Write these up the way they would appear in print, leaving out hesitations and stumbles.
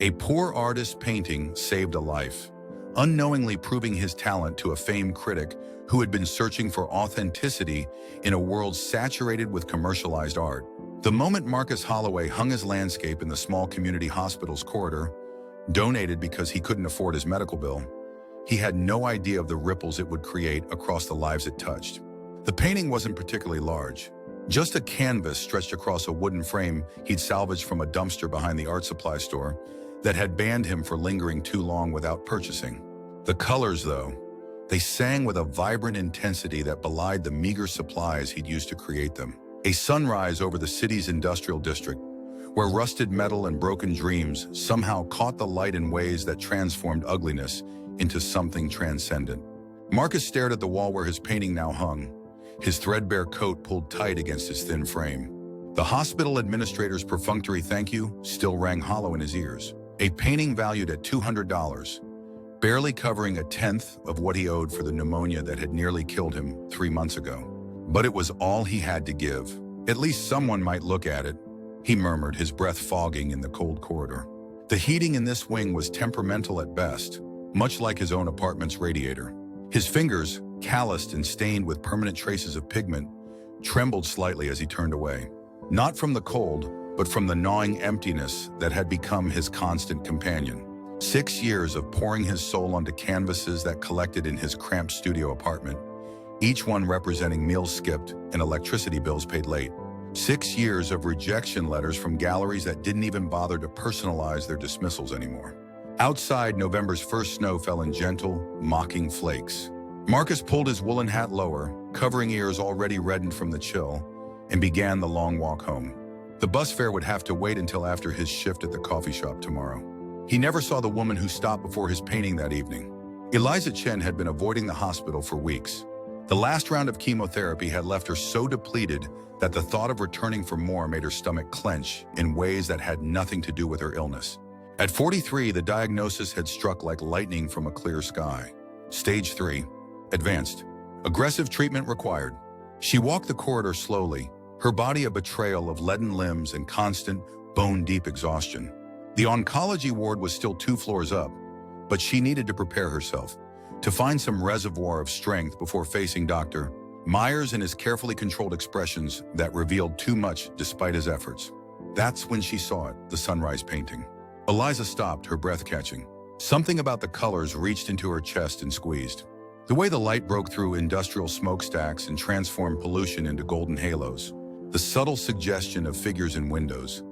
A poor artist's painting saved a life, unknowingly proving his talent to a famed critic who had been searching for authenticity in a world saturated with commercialized art. The moment Marcus Holloway hung his landscape in the small community hospital's corridor, donated because he couldn't afford his medical bill, he had no idea of the ripples it would create across the lives it touched. The painting wasn't particularly large, just a canvas stretched across a wooden frame he'd salvaged from a dumpster behind the art supply store that had banned him for lingering too long without purchasing. The colors, though, they sang with a vibrant intensity that belied the meager supplies he'd used to create them. A sunrise over the city's industrial district, where rusted metal and broken dreams somehow caught the light in ways that transformed ugliness into something transcendent. Marcus stared at the wall where his painting now hung, his threadbare coat pulled tight against his thin frame. The hospital administrator's perfunctory thank you still rang hollow in his ears. A painting valued at $200, barely covering a tenth of what he owed for the pneumonia that had nearly killed him 3 months ago. But it was all he had to give. At least someone might look at it, he murmured, his breath fogging in the cold corridor. The heating in this wing was temperamental at best, much like his own apartment's radiator. His fingers, calloused and stained with permanent traces of pigment, trembled slightly as he turned away. Not from the cold, but from the gnawing emptiness that had become his constant companion. 6 years of pouring his soul onto canvases that collected in his cramped studio apartment, each one representing meals skipped and electricity bills paid late. 6 years of rejection letters from galleries that didn't even bother to personalize their dismissals anymore. Outside, November's first snow fell in gentle, mocking flakes. Marcus pulled his woolen hat lower, covering ears already reddened from the chill, and began the long walk home. The bus fare would have to wait until after his shift at the coffee shop tomorrow. He never saw the woman who stopped before his painting that evening. Eliza Chen had been avoiding the hospital for weeks. The last round of chemotherapy had left her so depleted that the thought of returning for more made her stomach clench in ways that had nothing to do with her illness. At 43, the diagnosis had struck like lightning from a clear sky. Stage 3, advanced. Aggressive treatment required. She walked the corridor slowly, her body a betrayal of leaden limbs and constant, bone-deep exhaustion. The oncology ward was still 2 floors up, but she needed to prepare herself, to find some reservoir of strength before facing Dr. Myers and his carefully controlled expressions that revealed too much despite his efforts. That's when she saw it, the sunrise painting. Eliza stopped, her breath catching. Something about the colors reached into her chest and squeezed. The way the light broke through industrial smokestacks and transformed pollution into golden halos. The subtle suggestion of figures in windows.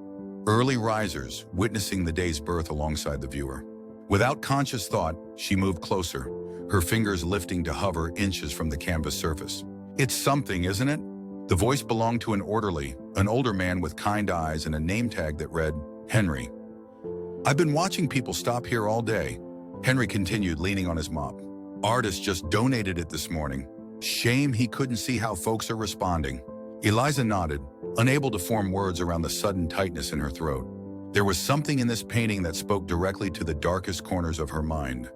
Early risers witnessing the day's birth alongside the viewer. Without conscious thought, she moved closer, her fingers lifting to hover inches from the canvas surface. It's something, isn't it? The voice belonged to an orderly, an older man with kind eyes and a name tag that read, Henry. I've been watching people stop here all day, Henry continued, leaning on his mop. Artist just donated it this morning. Shame he couldn't see how folks are responding. Eliza nodded, unable to form words around the sudden tightness in her throat. There was something in this painting that spoke directly to the darkest corners of her mind.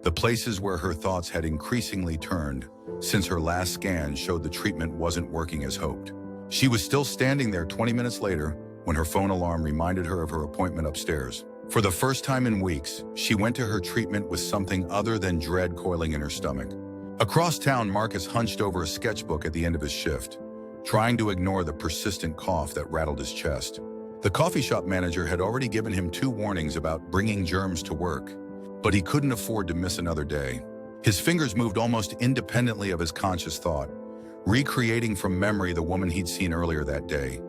The places where her thoughts had increasingly turned, since her last scan showed the treatment wasn't working as hoped. She was still standing there 20 minutes later when her phone alarm reminded her of her appointment upstairs. For the first time in weeks, she went to her treatment with something other than dread coiling in her stomach. Across town, Marcus hunched over a sketchbook at the end of his shift, trying to ignore the persistent cough that rattled his chest. The coffee shop manager had already given him 2 warnings about bringing germs to work, but he couldn't afford to miss another day. His fingers moved almost independently of his conscious thought, recreating from memory the woman he'd seen earlier that day.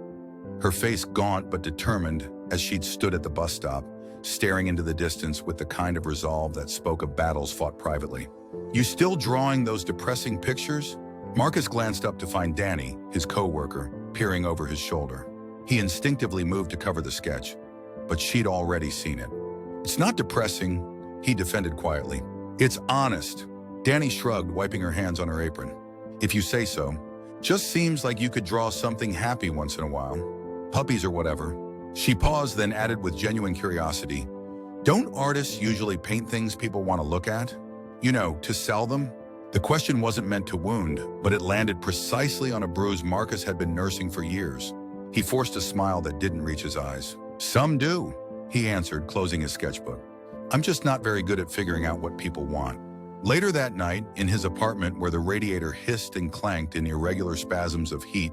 Her face gaunt but determined as she'd stood at the bus stop, staring into the distance with the kind of resolve that spoke of battles fought privately. You still drawing those depressing pictures? Marcus glanced up to find Danny, his co-worker, peering over his shoulder. He instinctively moved to cover the sketch, but she'd already seen it. It's not depressing, he defended quietly. It's honest. Danny shrugged, wiping her hands on her apron. If you say so. Just seems like you could draw something happy once in a while. Puppies or whatever. She paused, then added with genuine curiosity, don't artists usually paint things people want to look at? You know, to sell them? The question wasn't meant to wound, but it landed precisely on a bruise Marcus had been nursing for years. He forced a smile that didn't reach his eyes. Some do. he answered, closing his sketchbook. I'm just not very good at figuring out what people want. Later that night, in his apartment where the radiator hissed and clanked in irregular spasms of heat,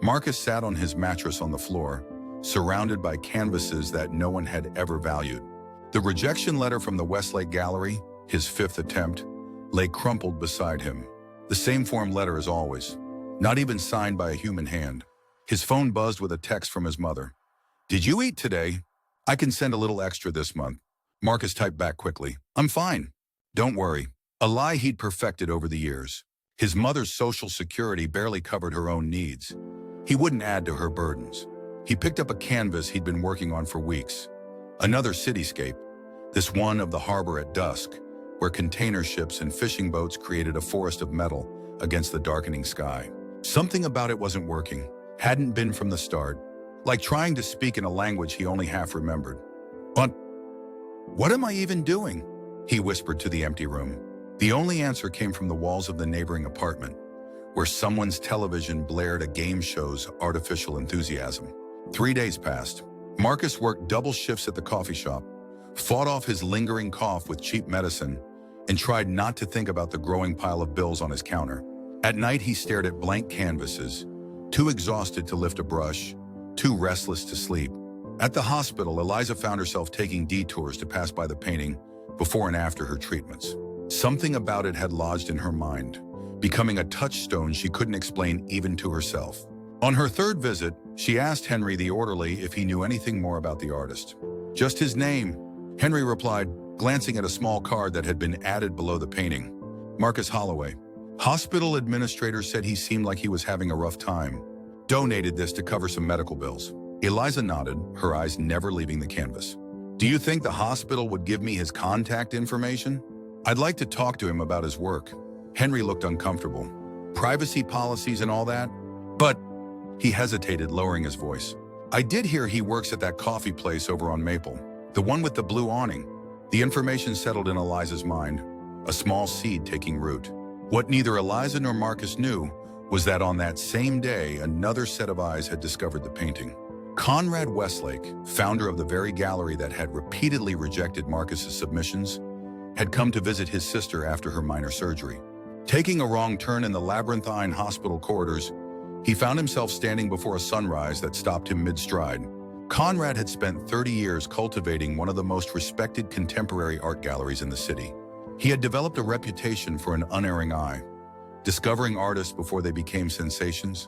Marcus sat on his mattress on the floor, surrounded by canvases that no one had ever valued. The rejection letter from the Westlake Gallery, his fifth attempt, lay crumpled beside him. The same form letter as always, not even signed by a human hand. His phone buzzed with a text from his mother. "Did you eat today? I can send a little extra this month." Marcus typed back quickly, "I'm fine. Don't worry." A lie he'd perfected over the years. His mother's social security barely covered her own needs. He wouldn't add to her burdens. He picked up a canvas he'd been working on for weeks. Another cityscape, this one of the harbor at dusk, where container ships and fishing boats created a forest of metal against the darkening sky. Something about it wasn't working, hadn't been from the start, like trying to speak in a language he only half remembered. "But what am I even doing?" he whispered to the empty room. The only answer came from the walls of the neighboring apartment, where someone's television blared a game show's artificial enthusiasm. 3 days passed. Marcus worked double shifts at the coffee shop, fought off his lingering cough with cheap medicine, and tried not to think about the growing pile of bills on his counter. At night, he stared at blank canvases, too exhausted to lift a brush, too restless to sleep. At the hospital, Eliza found herself taking detours to pass by the painting before and after her treatments. Something about it had lodged in her mind, becoming a touchstone she couldn't explain even to herself. On her third visit, she asked Henry the orderly if he knew anything more about the artist. "Just his name," Henry replied, glancing at a small card that had been added below the painting. "Marcus Holloway." Hospital administrators said he seemed like he was having a rough time. Donated this to cover some medical bills. Eliza nodded, her eyes never leaving the canvas. "Do you think the hospital would give me his contact information? I'd like to talk to him about his work." Henry looked uncomfortable. "Privacy policies and all that?" "But," he hesitated, lowering his voice, "I did hear he works at that coffee place over on Maple, the one with the blue awning." The information settled in Eliza's mind, a small seed taking root. What neither Eliza nor Marcus knew was that on that same day, another set of eyes had discovered the painting. Conrad Westlake, founder of the very gallery that had repeatedly rejected Marcus's submissions, had come to visit his sister after her minor surgery. Taking a wrong turn in the labyrinthine hospital corridors, he found himself standing before a sunrise that stopped him mid-stride. Conrad had spent 30 years cultivating one of the most respected contemporary art galleries in the city. He had developed a reputation for an unerring eye, discovering artists before they became sensations,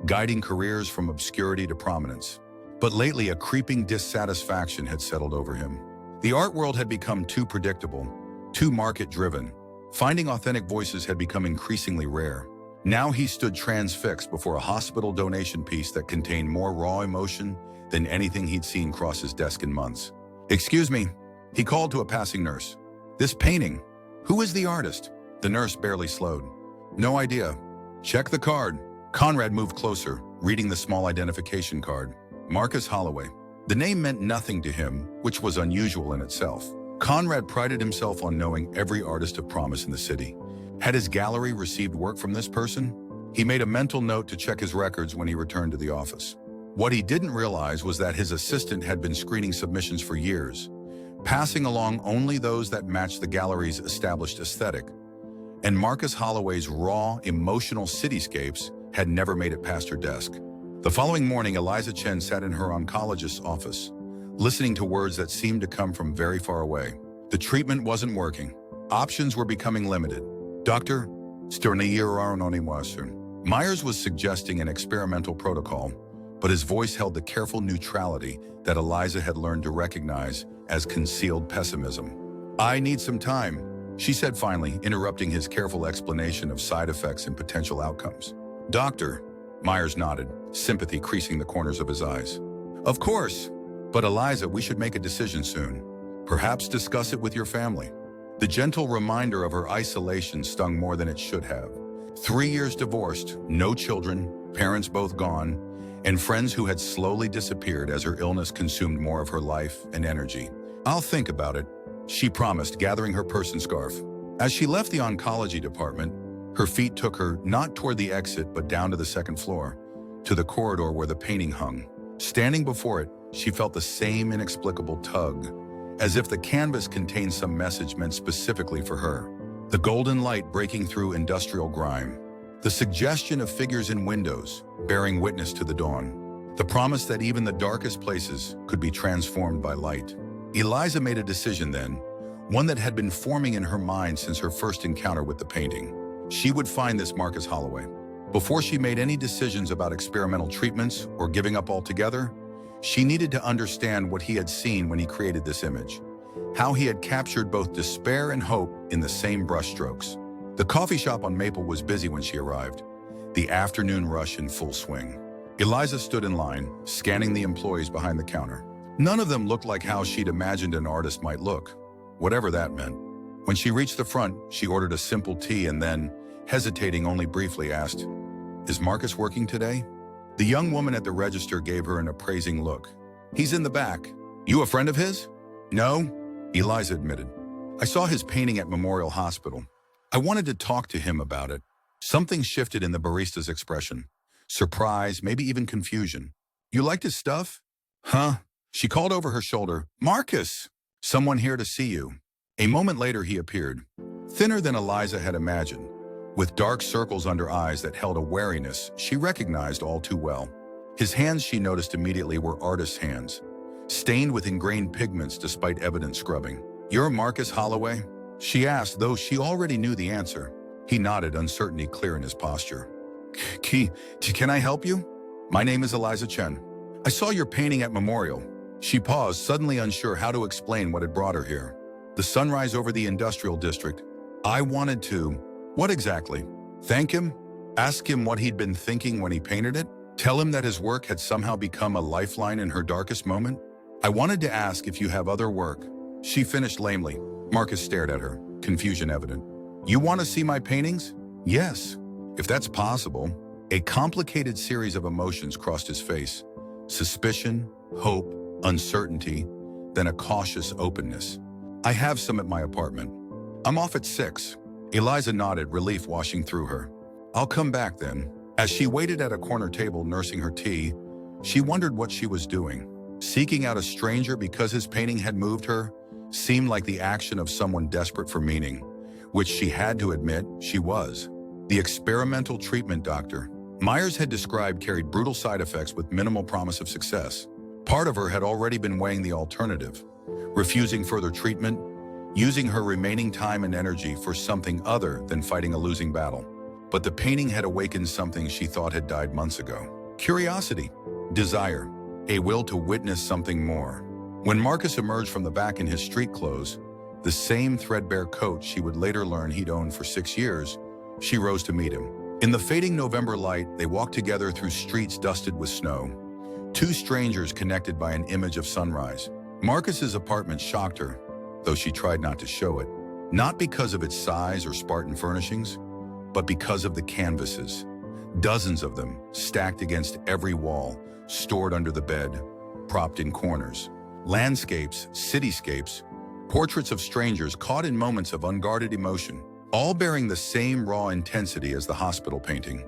guiding careers from obscurity to prominence. But lately, a creeping dissatisfaction had settled over him. The art world had become too predictable, too market-driven. Finding authentic voices had become increasingly rare. Now he stood transfixed before a hospital donation piece that contained more raw emotion than anything he'd seen cross his desk in months. "Excuse me," he called to a passing nurse. "This painting, who is the artist?" The nurse barely slowed. "No idea." "Check the card." Conrad moved closer, reading the small identification card. Marcus Holloway. The name meant nothing to him, which was unusual in itself. Conrad prided himself on knowing every artist of promise in the city. Had his gallery received work from this person? He made a mental note to check his records when he returned to the office. What he didn't realize was that his assistant had been screening submissions for years, passing along only those that matched the gallery's established aesthetic. And Marcus Holloway's raw, emotional cityscapes had never made it past her desk. The following morning, Eliza Chen sat in her oncologist's office, listening to words that seemed to come from very far away. The treatment wasn't working. Options were becoming limited. "Dr. Myers was suggesting an experimental protocol, but his voice held the careful neutrality that Eliza had learned to recognize as concealed pessimism. "I need some time," she said finally, interrupting his careful explanation of side effects and potential outcomes. "Doctor," Myers nodded, sympathy creasing the corners of his eyes. "Of course. But Eliza, we should make a decision soon. Perhaps discuss it with your family." The gentle reminder of her isolation stung more than it should have. 3 years divorced, no children, parents both gone, and friends who had slowly disappeared as her illness consumed more of her life and energy. "I'll think about it," she promised, gathering her purse and scarf. As she left the oncology department, her feet took her not toward the exit but down to the second floor, to the corridor where the painting hung. Standing before it, she felt the same inexplicable tug, as if the canvas contained some message meant specifically for her. The golden light breaking through industrial grime. The suggestion of figures in windows, bearing witness to the dawn. The promise that even the darkest places could be transformed by light. Eliza made a decision then, one that had been forming in her mind since her first encounter with the painting. She would find this Marcus Holloway. Before she made any decisions about experimental treatments or giving up altogether, she needed to understand what he had seen when he created this image. How he had captured both despair and hope in the same brushstrokes. The coffee shop on Maple was busy when she arrived, the afternoon rush in full swing. Eliza stood in line, scanning the employees behind the counter. None of them looked like how she'd imagined an artist might look, whatever that meant. When she reached the front, she ordered a simple tea and then, hesitating only briefly, asked, "Is Marcus working today?" The young woman at the register gave her an appraising look. "He's in the back. You a friend of his?" "No," Eliza admitted. "I saw his painting at Memorial Hospital. I wanted to talk to him about it." Something shifted in the barista's expression. Surprise, maybe even confusion. "You liked his stuff?" "Huh?" She called over her shoulder, "Marcus! Someone here to see you." A moment later he appeared, thinner than Eliza had imagined, with dark circles under eyes that held a wariness she recognized all too well. His hands, she noticed immediately, were artist's hands, stained with ingrained pigments despite evident scrubbing. "You're Marcus Holloway?" she asked, though she already knew the answer. He nodded, uncertainty clear in his posture. Can I help you?" "My name is Eliza Chen. I saw your painting at Memorial." She paused, suddenly unsure how to explain what had brought her here. "The sunrise over the industrial district. I wanted to..." "What exactly?" "Thank him? Ask him what he'd been thinking when he painted it? Tell him that his work had somehow become a lifeline in her darkest moment? I wanted to ask if you have other work." She finished lamely. Marcus stared at her, confusion evident. "You want to see my paintings?" "Yes, if that's possible." A complicated series of emotions crossed his face. Suspicion, hope, uncertainty, then a cautious openness. "I have some at my apartment. I'm off at 6. Eliza nodded, relief washing through her. "I'll come back then." As she waited at a corner table nursing her tea, she wondered what she was doing. Seeking out a stranger because his painting had moved her seemed like the action of someone desperate for meaning, which she had to admit she was. The experimental treatment Dr. Myers had described carried brutal side effects with minimal promise of success. Part of her had already been weighing the alternative, refusing further treatment, using her remaining time and energy for something other than fighting a losing battle. But the painting had awakened something she thought had died months ago. Curiosity, desire, a will to witness something more. When Marcus emerged from the back in his street clothes, the same threadbare coat she would later learn he'd owned for 6 years, she rose to meet him. In the fading November light, they walked together through streets dusted with snow. Two strangers connected by an image of sunrise. Marcus's apartment shocked her, though she tried not to show it. Not because of its size or Spartan furnishings, but because of the canvases. Dozens of them, stacked against every wall, stored under the bed, propped in corners. Landscapes, cityscapes, portraits of strangers caught in moments of unguarded emotion, all bearing the same raw intensity as the hospital painting,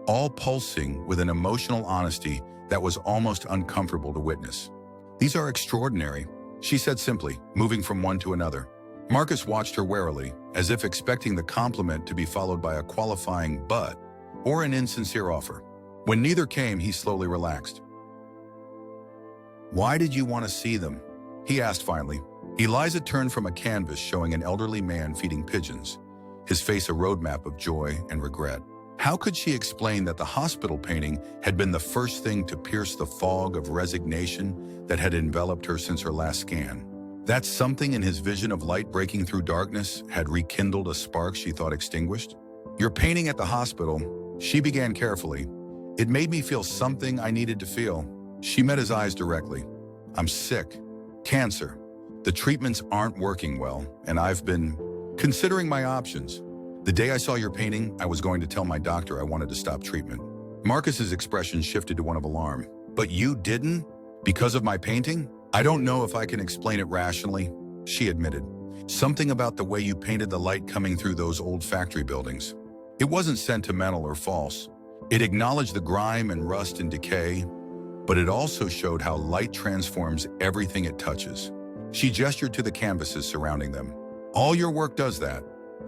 all pulsing with an emotional honesty that was almost uncomfortable to witness. "These are extraordinary," she said simply, moving from one to another. Marcus watched her warily, as if expecting the compliment to be followed by a qualifying "but" or an insincere offer. When neither came, he slowly relaxed. "Why did you want to see them?" he asked finally. Eliza turned from a canvas showing an elderly man feeding pigeons, his face a roadmap of joy and regret. How could she explain that the hospital painting had been the first thing to pierce the fog of resignation that had enveloped her since her last scan? That something in his vision of light breaking through darkness had rekindled a spark she thought extinguished? "Your painting at the hospital," she began carefully. "It made me feel something I needed to feel." She met his eyes directly. "I'm sick. Cancer. The treatments aren't working well, and I've been considering my options. The day I saw your painting, I was going to tell my doctor I wanted to stop treatment." Marcus's expression shifted to one of alarm. "But you didn't? Because of my painting?" "I don't know if I can explain it rationally," she admitted. "Something about the way you painted the light coming through those old factory buildings. It wasn't sentimental or false. It acknowledged the grime and rust and decay, but it also showed how light transforms everything it touches. She gestured to the canvases surrounding them. All your work does that.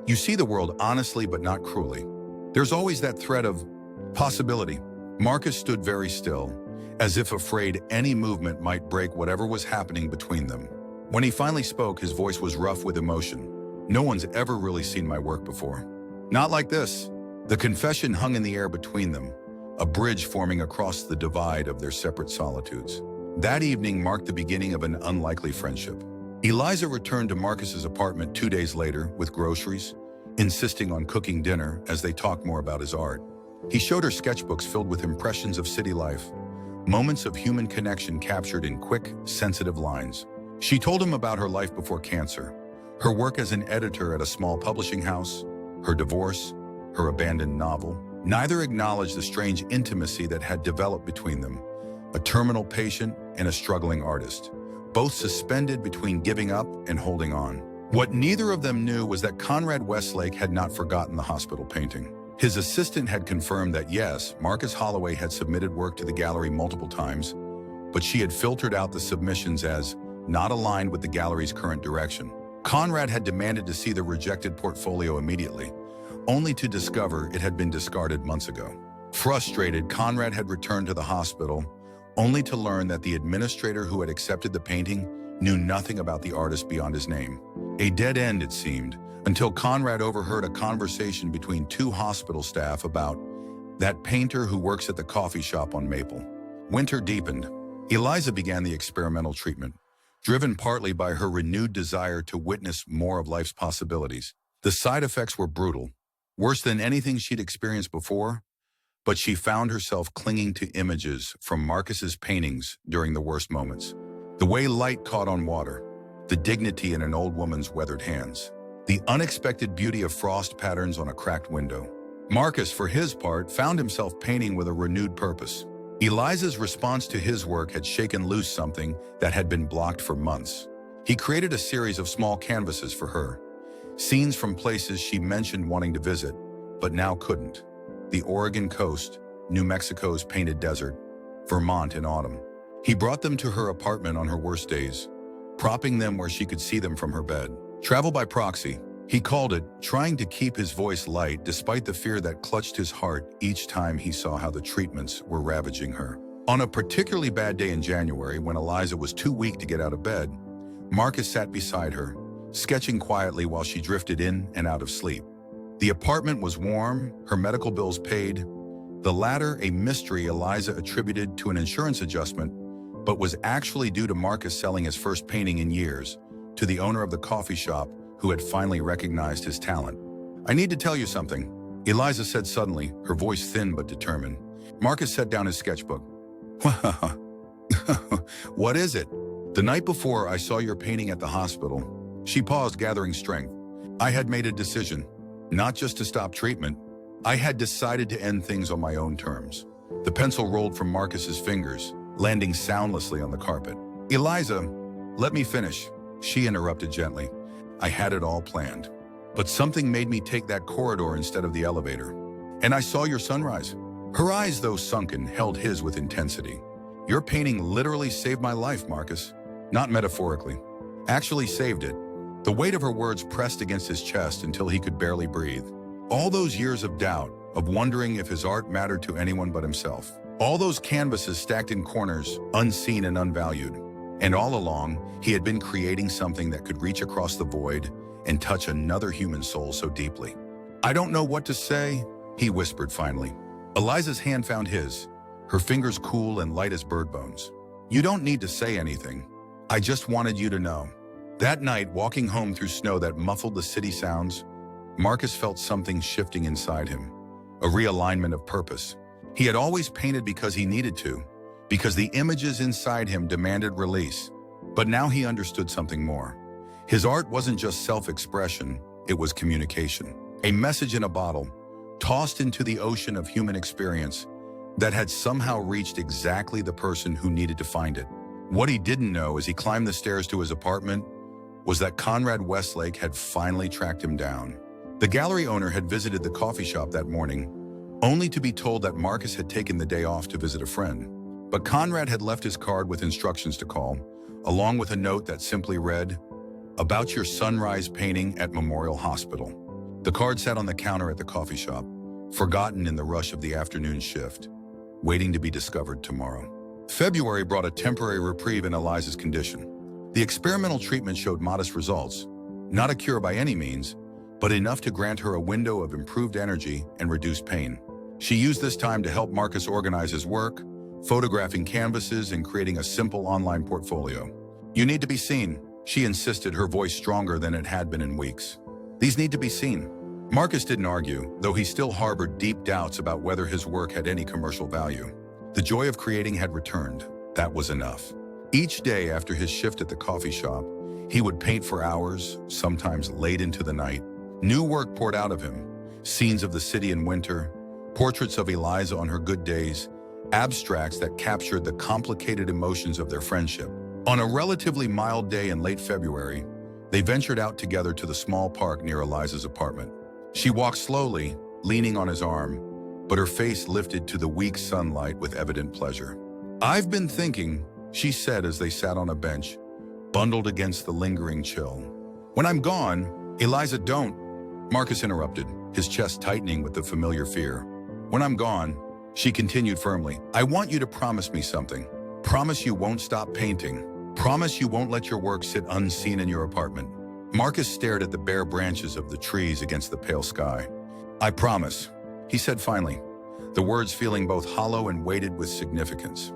You see the world honestly but not cruelly. There's always that thread of possibility. Marcus stood very still, as if afraid any movement might break whatever was happening between them. When he finally spoke, his voice was rough with emotion. No one's ever really seen my work before. Not like this. The confession hung in the air between them, a bridge forming across the divide of their separate solitudes. That evening marked the beginning of an unlikely friendship. Eliza returned to Marcus's apartment 2 days later with groceries, insisting on cooking dinner as they talked more about his art. He showed her sketchbooks filled with impressions of city life, moments of human connection captured in quick, sensitive lines. She told him about her life before cancer, her work as an editor at a small publishing house, her divorce, her abandoned novel. Neither acknowledged the strange intimacy that had developed between them, a terminal patient and a struggling artist, both suspended between giving up and holding on. What neither of them knew was that Conrad Westlake had not forgotten the hospital painting. His assistant had confirmed that yes, Marcus Holloway had submitted work to the gallery multiple times, but she had filtered out the submissions as not aligned with the gallery's current direction. Conrad had demanded to see the rejected portfolio immediately, only to discover it had been discarded months ago. Frustrated, Conrad had returned to the hospital, only to learn that the administrator who had accepted the painting knew nothing about the artist beyond his name. A dead end, it seemed, until Conrad overheard a conversation between two hospital staff about that painter who works at the coffee shop on Maple. Winter deepened. Eliza began the experimental treatment, driven partly by her renewed desire to witness more of life's possibilities. The side effects were brutal, worse than anything she'd experienced before, but she found herself clinging to images from Marcus's paintings during the worst moments. The way light caught on water, the dignity in an old woman's weathered hands, the unexpected beauty of frost patterns on a cracked window. Marcus, for his part, found himself painting with a renewed purpose. Eliza's response to his work had shaken loose something that had been blocked for months. He created a series of small canvases for her, scenes from places she mentioned wanting to visit, but now couldn't. The Oregon coast, New Mexico's painted desert, Vermont in autumn. He brought them to her apartment on her worst days, propping them where she could see them from her bed. Travel by proxy, he called it, trying to keep his voice light despite the fear that clutched his heart each time he saw how the treatments were ravaging her. On a particularly bad day in January, when Eliza was too weak to get out of bed, Marcus sat beside her, sketching quietly while she drifted in and out of sleep. The apartment was warm, her medical bills paid, the latter a mystery Eliza attributed to an insurance adjustment, but was actually due to Marcus selling his first painting in years to the owner of the coffee shop who had finally recognized his talent. "I need to tell you something," Eliza said suddenly, her voice thin but determined. Marcus set down his sketchbook. "What is it?" "The night before I saw your painting at the hospital." She paused, gathering strength. "I had made a decision. Not just to stop treatment. I had decided to end things on my own terms." The pencil rolled from Marcus's fingers, landing soundlessly on the carpet. "Eliza, let me finish," she interrupted gently. "I had it all planned. But something made me take that corridor instead of the elevator. And I saw your sunrise." Her eyes, though sunken, held his with intensity. "Your painting literally saved my life, Marcus. Not metaphorically. Actually saved it." The weight of her words pressed against his chest until he could barely breathe. All those years of doubt, of wondering if his art mattered to anyone but himself. All those canvases stacked in corners, unseen and unvalued. And all along, he had been creating something that could reach across the void and touch another human soul so deeply. "I don't know what to say," he whispered finally. Eliza's hand found his, her fingers cool and light as bird bones. "You don't need to say anything. I just wanted you to know." That night, walking home through snow that muffled the city sounds, Marcus felt something shifting inside him, a realignment of purpose. He had always painted because he needed to, because the images inside him demanded release. But now he understood something more. His art wasn't just self-expression, it was communication. A message in a bottle, tossed into the ocean of human experience, that had somehow reached exactly the person who needed to find it. What he didn't know as he climbed the stairs to his apartment was that Conrad Westlake had finally tracked him down. The gallery owner had visited the coffee shop that morning, only to be told that Marcus had taken the day off to visit a friend. But Conrad had left his card with instructions to call, along with a note that simply read, "About your sunrise painting at Memorial Hospital." The card sat on the counter at the coffee shop, forgotten in the rush of the afternoon shift, waiting to be discovered tomorrow. February brought a temporary reprieve in Eliza's condition. The experimental treatment showed modest results, not a cure by any means, but enough to grant her a window of improved energy and reduced pain. She used this time to help Marcus organize his work, photographing canvases and creating a simple online portfolio. "You need to be seen," she insisted, her voice stronger than it had been in weeks. "These need to be seen." Marcus didn't argue, though he still harbored deep doubts about whether his work had any commercial value. The joy of creating had returned. That was enough. Each day after his shift at the coffee shop, he would paint for hours, sometimes late into the night. New work poured out of him. Scenes of the city in winter, portraits of Eliza on her good days, abstracts that captured the complicated emotions of their friendship. On a relatively mild day in late February, they ventured out together to the small park near Eliza's apartment. She walked slowly, leaning on his arm, but her face lifted to the weak sunlight with evident pleasure. "I've been thinking," she said as they sat on a bench, bundled against the lingering chill. "When I'm gone." "Eliza, don't," Marcus interrupted, his chest tightening with the familiar fear. "When I'm gone," she continued firmly, "I want you to promise me something. Promise you won't stop painting. Promise you won't let your work sit unseen in your apartment." Marcus stared at the bare branches of the trees against the pale sky. "I promise," he said finally, the words feeling both hollow and weighted with significance.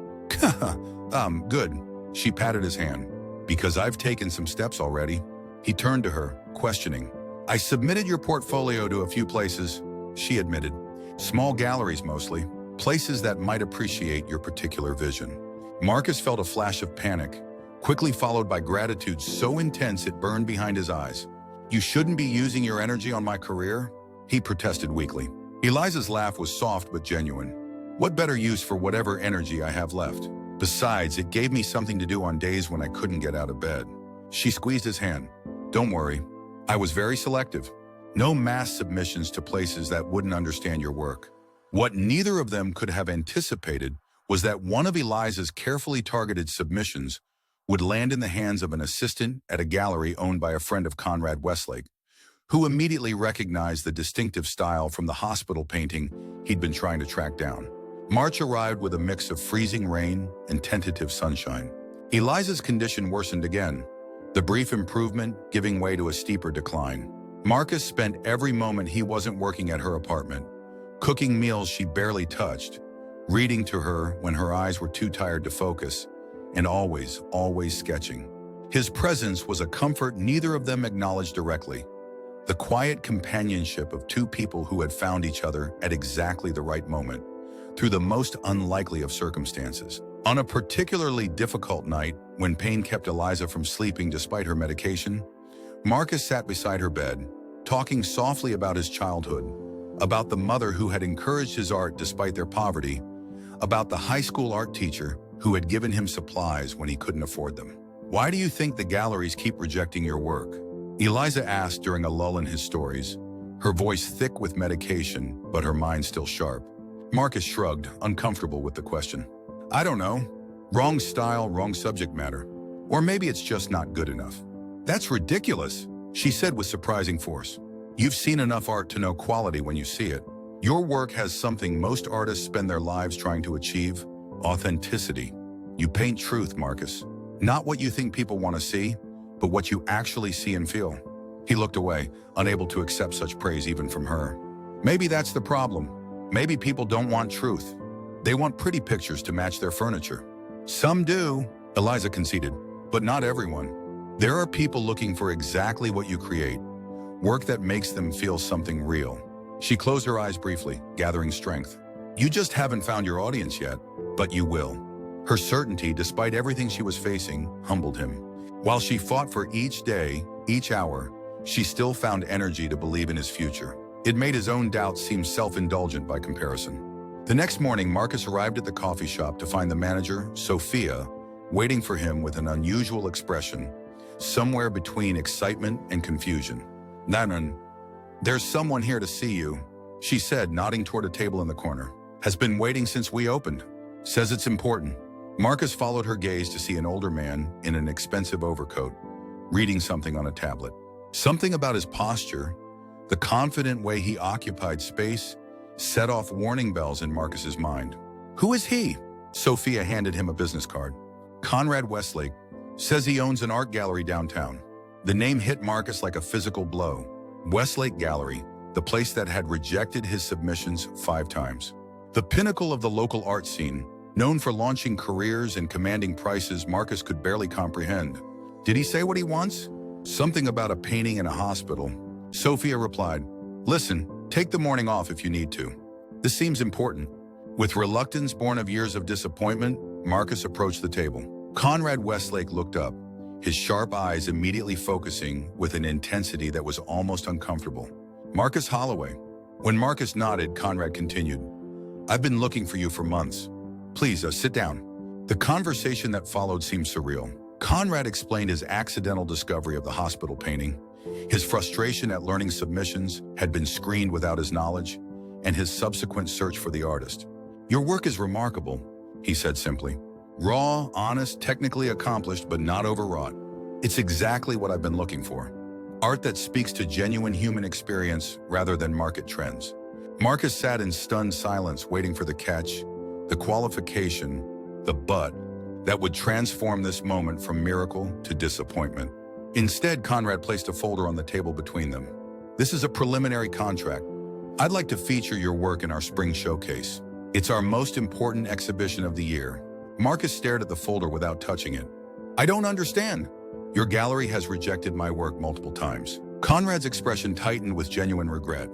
Good." She patted his hand. "Because I've taken some steps already." He turned to her, questioning. "I submitted your portfolio to a few places," she admitted. "Small galleries mostly, places that might appreciate your particular vision." Marcus felt a flash of panic, quickly followed by gratitude so intense it burned behind his eyes. "You shouldn't be using your energy on my career," he protested weakly. Eliza's laugh was soft but genuine. "What better use for whatever energy I have left? Besides, it gave me something to do on days when I couldn't get out of bed." She squeezed his hand. "Don't worry. I was very selective. No mass submissions to places that wouldn't understand your work." What neither of them could have anticipated was that one of Eliza's carefully targeted submissions would land in the hands of an assistant at a gallery owned by a friend of Conrad Westlake, who immediately recognized the distinctive style from the hospital painting he'd been trying to track down. March arrived with a mix of freezing rain and tentative sunshine. Eliza's condition worsened again, the brief improvement giving way to a steeper decline. Marcus spent every moment he wasn't working at her apartment, cooking meals she barely touched, reading to her when her eyes were too tired to focus, and always sketching. His presence was a comfort neither of them acknowledged directly. The quiet companionship of two people who had found each other at exactly the right moment, through the most unlikely of circumstances. On a particularly difficult night, when pain kept Eliza from sleeping despite her medication, Marcus sat beside her bed, talking softly about his childhood, about the mother who had encouraged his art despite their poverty, about the high school art teacher who had given him supplies when he couldn't afford them. "Why do you think the galleries keep rejecting your work?" Eliza asked during a lull in his stories, her voice thick with medication, but her mind still sharp. Marcus shrugged, uncomfortable with the question. "I don't know. Wrong style, wrong subject matter. Or maybe it's just not good enough." "That's ridiculous," she said with surprising force. "You've seen enough art to know quality when you see it. Your work has something most artists spend their lives trying to achieve: authenticity. You paint truth, Marcus. Not what you think people want to see, but what you actually see and feel." He looked away, unable to accept such praise even from her. "Maybe that's the problem. Maybe people don't want truth. They want pretty pictures to match their furniture." "Some do," Eliza conceded, "but not everyone. There are people looking for exactly what you create, work that makes them feel something real." She closed her eyes briefly, gathering strength. "You just haven't found your audience yet, but you will." Her certainty, despite everything she was facing, humbled him. While she fought for each day, each hour, she still found energy to believe in his future. It made his own doubts seem self-indulgent by comparison. The next morning, Marcus arrived at the coffee shop to find the manager, Sophia, waiting for him with an unusual expression, somewhere between excitement and confusion. "Nanan, there's someone here to see you," she said, nodding toward a table in the corner. "Has been waiting since we opened." Says it's important. Marcus followed her gaze to see an older man in an expensive overcoat, reading something on a tablet. Something about his posture, the confident way he occupied space, set off warning bells in Marcus's mind. Who is he? Sophia handed him a business card. Conrad Westlake. Says he owns an art gallery downtown. The name hit Marcus like a physical blow. Westlake Gallery, the place that had rejected his submissions 5 times. The pinnacle of the local art scene, known for launching careers and commanding prices Marcus could barely comprehend. Did he say what he wants? Something about a painting in a hospital. Sophia replied, listen, take the morning off if you need to. This seems important. With reluctance born of years of disappointment, Marcus approached the table. Conrad Westlake looked up, his sharp eyes immediately focusing with an intensity that was almost uncomfortable. Marcus Holloway. When Marcus nodded, Conrad continued, I've been looking for you for months. Please, sit down. The conversation that followed seemed surreal. Conrad explained his accidental discovery of the hospital painting, his frustration at learning submissions had been screened without his knowledge, and his subsequent search for the artist. Your work is remarkable, he said simply. Raw, honest, technically accomplished, but not overwrought. It's exactly what I've been looking for. Art that speaks to genuine human experience rather than market trends. Marcus sat in stunned silence, waiting for the catch, the qualification, the but, that would transform this moment from miracle to disappointment. Instead, Conrad placed a folder on the table between them. This is a preliminary contract. I'd like to feature your work in our spring showcase. It's our most important exhibition of the year. Marcus stared at the folder without touching it. I don't understand. Your gallery has rejected my work multiple times. Conrad's expression tightened with genuine regret,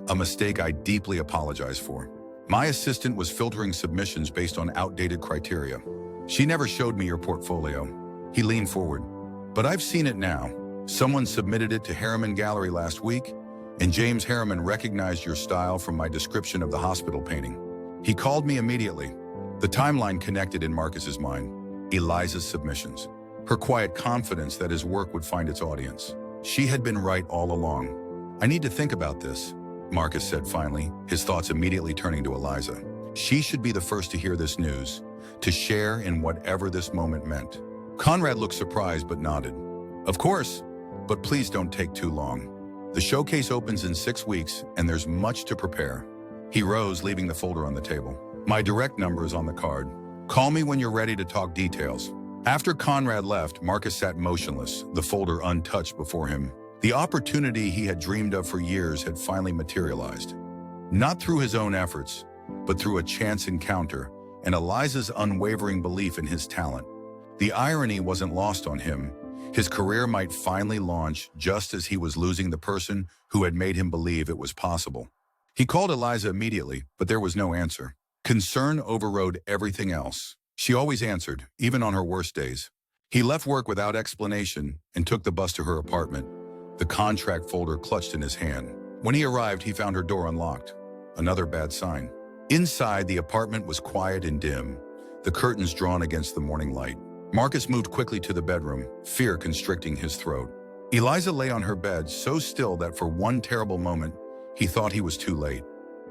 a mistake I deeply apologize for. My assistant was filtering submissions based on outdated criteria. She never showed me your portfolio. He leaned forward. But I've seen it now. Someone submitted it to Harriman Gallery last week, and James Harriman recognized your style from my description of the hospital painting. He called me immediately. The timeline connected in Marcus's mind. Eliza's submissions. Her quiet confidence that his work would find its audience. She had been right all along. I need to think about this, Marcus said finally, his thoughts immediately turning to Eliza. She should be the first to hear this news, to share in whatever this moment meant. Conrad looked surprised but nodded. Of course, but please don't take too long. The showcase opens in 6 weeks and there's much to prepare. He rose, leaving the folder on the table. My direct number is on the card. Call me when you're ready to talk details. After Conrad left, Marcus sat motionless, the folder untouched before him. The opportunity he had dreamed of for years had finally materialized. Not through his own efforts, but through a chance encounter and Eliza's unwavering belief in his talent. The irony wasn't lost on him. His career might finally launch just as he was losing the person who had made him believe it was possible. He called Eliza immediately, but there was no answer. Concern overrode everything else. She always answered, even on her worst days. He left work without explanation and took the bus to her apartment, the contract folder clutched in his hand. When he arrived, he found her door unlocked. Another bad sign. Inside, the apartment was quiet and dim, the curtains drawn against the morning light. Marcus moved quickly to the bedroom, fear constricting his throat. Eliza lay on her bed, so still that for one terrible moment, he thought he was too late.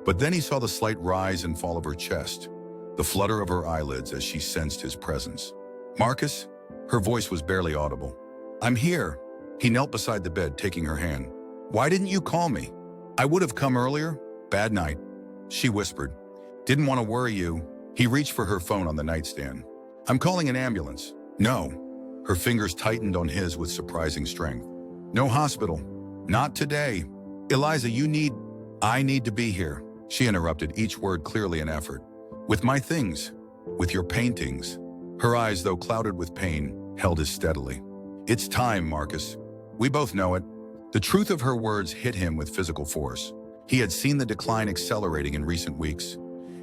But then he saw the slight rise and fall of her chest, the flutter of her eyelids as she sensed his presence. Marcus? Her voice was barely audible. I'm here. He knelt beside the bed, taking her hand. Why didn't you call me? I would have come earlier. Bad night, she whispered. Didn't want to worry you. He reached for her phone on the nightstand. I'm calling an ambulance. No. Her fingers tightened on his with surprising strength. No hospital. Not today. Eliza, I need to be here. She interrupted, each word clearly an effort. With my things. With your paintings. Her eyes, though clouded with pain, held his steadily. It's time, Marcus. We both know it. The truth of her words hit him with physical force. He had seen the decline accelerating in recent weeks,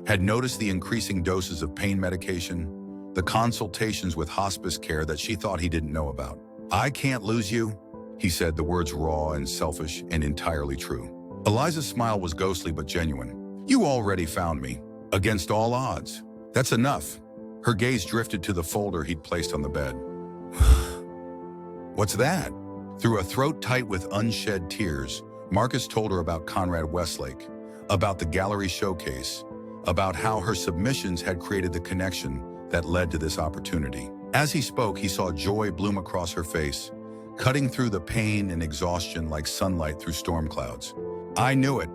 had noticed the increasing doses of pain medication, the consultations with hospice care that she thought he didn't know about. I can't lose you, he said, the words raw and selfish and entirely true. Eliza's smile was ghostly but genuine. You already found me. Against all odds. That's enough. Her gaze drifted to the folder he'd placed on the bed. What's that? Through a throat tight with unshed tears, Marcus told her about Conrad Westlake, about the gallery showcase, about how her submissions had created the connection that led to this opportunity. As he spoke, he saw joy bloom across her face, cutting through the pain and exhaustion like sunlight through storm clouds. "I knew it,"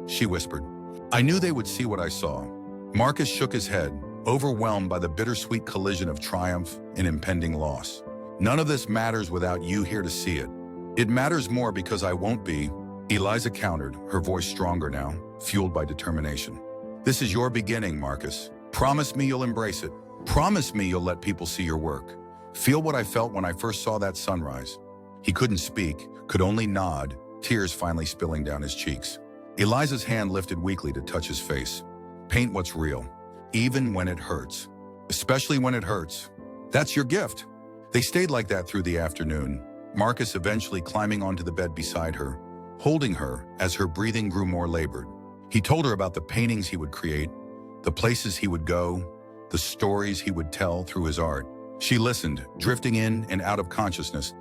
she whispered. "I knew they would see what I saw." Marcus shook his head, overwhelmed by the bittersweet collision of triumph and impending loss. "None of this matters without you here to see it." "It matters more because I won't be," Eliza countered, her voice stronger now, fueled by determination. "This is your beginning, Marcus. Promise me you'll embrace it. Promise me you'll let people see your work. Feel what I felt when I first saw that sunrise." He couldn't speak, could only nod, tears finally spilling down his cheeks. Eliza's hand lifted weakly to touch his face. "Paint what's real, even when it hurts. Especially when it hurts. That's your gift." They stayed like that through the afternoon, Marcus eventually climbing onto the bed beside her, holding her as her breathing grew more labored. He told her about the paintings he would create, the places he would go, the stories he would tell through his art. She listened, drifting in and out of consciousness,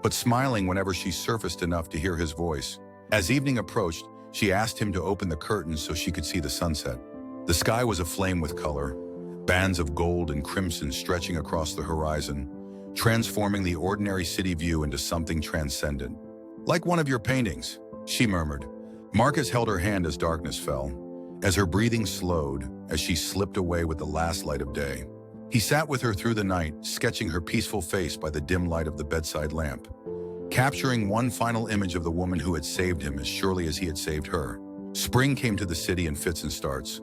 but smiling whenever she surfaced enough to hear his voice. As evening approached, she asked him to open the curtains so she could see the sunset. The sky was aflame with color, bands of gold and crimson stretching across the horizon, transforming the ordinary city view into something transcendent. "Like one of your paintings," she murmured. Marcus held her hand as darkness fell, as her breathing slowed as she slipped away with the last light of day. He sat with her through the night, sketching her peaceful face by the dim light of the bedside lamp, capturing one final image of the woman who had saved him as surely as he had saved her. Spring came to the city in fits and starts.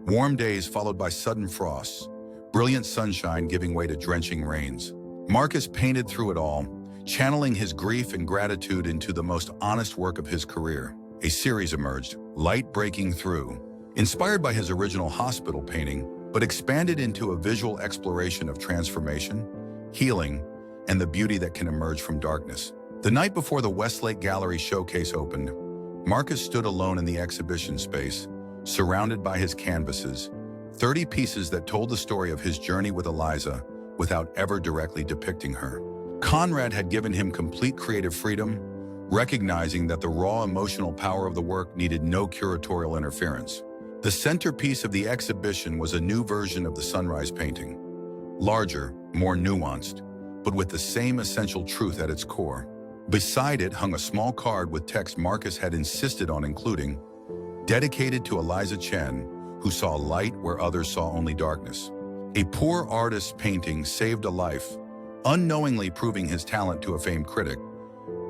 Warm days followed by sudden frosts, brilliant sunshine giving way to drenching rains. Marcus painted through it all, channeling his grief and gratitude into the most honest work of his career. A series emerged, Light Breaking Through, inspired by his original hospital painting, but expanded into a visual exploration of transformation, healing, and the beauty that can emerge from darkness. The night before the Westlake Gallery showcase opened, Marcus stood alone in the exhibition space, surrounded by his canvases, 30 pieces that told the story of his journey with Eliza without ever directly depicting her. Conrad had given him complete creative freedom, recognizing that the raw emotional power of the work needed no curatorial interference. The centerpiece of the exhibition was a new version of the sunrise painting. Larger, more nuanced, but with the same essential truth at its core. Beside it hung a small card with text Marcus had insisted on including, dedicated to Eliza Chen, who saw light where others saw only darkness. A poor artist's painting saved a life, unknowingly proving his talent to a famed critic,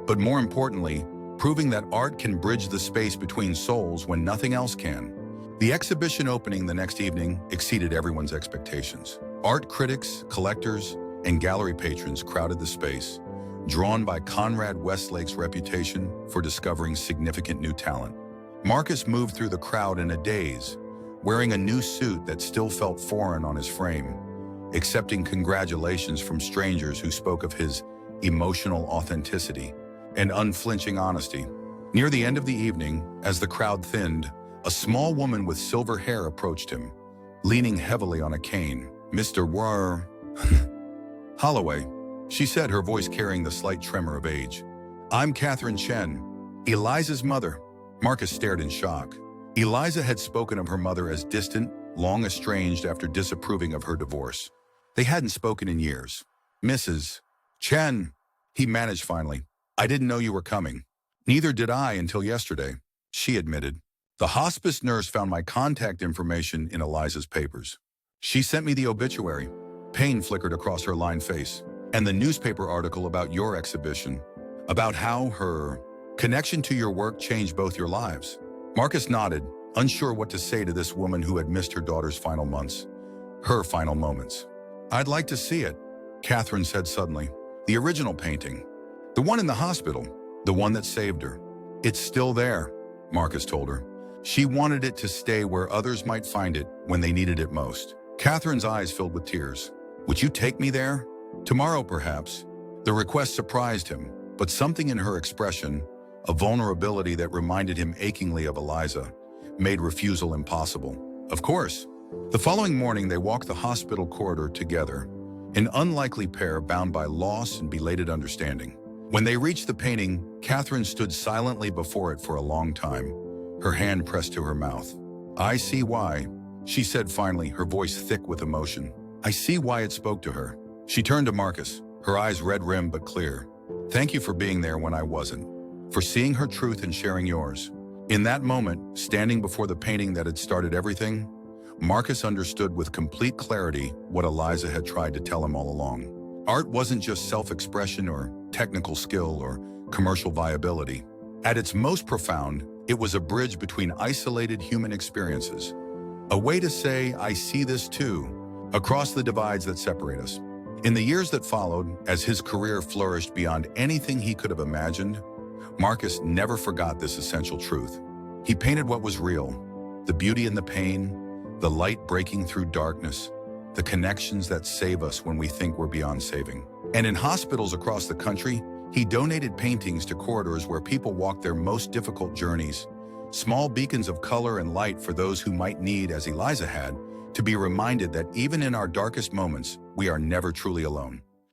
but more importantly, proving that art can bridge the space between souls when nothing else can. The exhibition opening the next evening exceeded everyone's expectations. Art critics, collectors, and gallery patrons crowded the space, drawn by Conrad Westlake's reputation for discovering significant new talent. Marcus moved through the crowd in a daze, wearing a new suit that still felt foreign on his frame, accepting congratulations from strangers who spoke of his emotional authenticity and unflinching honesty. Near the end of the evening, as the crowd thinned, a small woman with silver hair approached him, leaning heavily on a cane. "Mr. Holloway," she said, her voice carrying the slight tremor of age. "I'm Catherine Chen, Eliza's mother." Marcus stared in shock. Eliza had spoken of her mother as distant, long estranged after disapproving of her divorce. They hadn't spoken in years. "Mrs. Chen," he managed finally. "I didn't know you were coming." "Neither did I until yesterday," she admitted. "The hospice nurse found my contact information in Eliza's papers. She sent me the obituary." Pain flickered across her lined face. "And the newspaper article about your exhibition, about how her connection to your work changed both your lives." Marcus nodded, unsure what to say to this woman who had missed her daughter's final months, her final moments. "I'd like to see it," Catherine said suddenly. "The original painting. The one in the hospital. The one that saved her." "It's still there," Marcus told her. She wanted it to stay where others might find it when they needed it most. Catherine's eyes filled with tears. "Would you take me there? Tomorrow, perhaps?" The request surprised him, but something in her expression, a vulnerability that reminded him achingly of Eliza, made refusal impossible. "Of course." The following morning, they walked the hospital corridor together, an unlikely pair bound by loss and belated understanding. When they reached the painting, Catherine stood silently before it for a long time, her hand pressed to her mouth. "I see why," she said finally, her voice thick with emotion. I see why it spoke to her. She turned to Marcus, her eyes red-rimmed but clear. Thank you for being there when I wasn't, for seeing her truth and sharing yours. In that moment, standing before the painting that had started everything, Marcus understood with complete clarity what Eliza had tried to tell him all along. Art wasn't just self-expression or technical skill or commercial viability. At its most profound, it was a bridge between isolated human experiences. A way to say, I see this too, across the divides that separate us. In the years that followed, as his career flourished beyond anything he could have imagined, Marcus never forgot this essential truth. He painted what was real, the beauty in the pain, the light breaking through darkness, the connections that save us when we think we're beyond saving. And in hospitals across the country, he donated paintings to corridors where people walked their most difficult journeys, small beacons of color and light for those who might need, as Eliza had, to be reminded that even in our darkest moments, we are never truly alone.